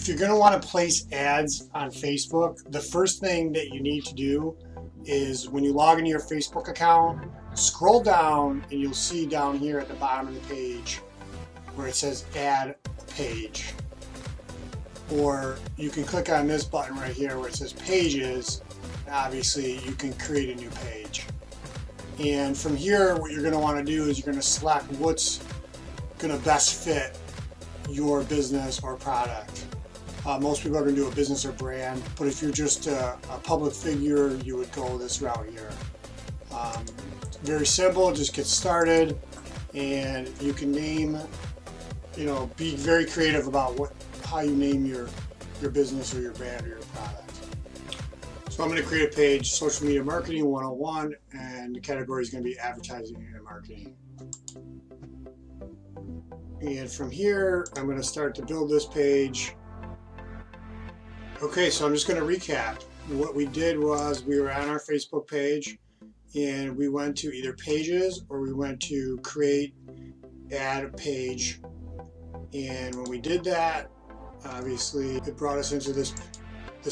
If you're going to want to place ads on Facebook, the first thing that you need to do is when you log into your Facebook account, scroll down and you'll see down here at the bottom of the page where it says add a page. Or you can click on this button right here where it says pages. Obviously you can create a new page. And from here what you're going to want to do is you're going to select what's going to best fit your business or product. Most people are going to do a business or brand, but if you're just a public figure, you would go this route here. Very simple, just get started, and you can name, be very creative about how you name your business or your brand or your product. So I'm going to create a page, Social Media Marketing 101, and the category is going to be advertising and marketing. And from here, I'm going to start to build this page. Okay, so I'm just going to recap. What we did was we were on our Facebook page and we went to either pages or we went to create, add a page. And when we did that, obviously it brought us into this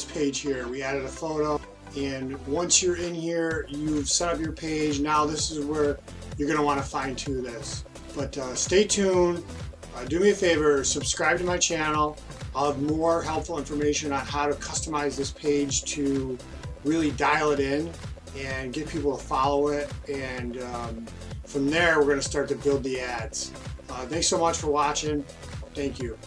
page here. We added a photo, and once you're in here, you've set up your page. Now this is where you're going to want to fine tune this. But stay tuned. Do me a favor, subscribe to my channel. I'll have more helpful information on how to customize this page to really dial it in and get people to follow it. And from there, we're going to start to build the ads. Thanks so much for watching. Thank you.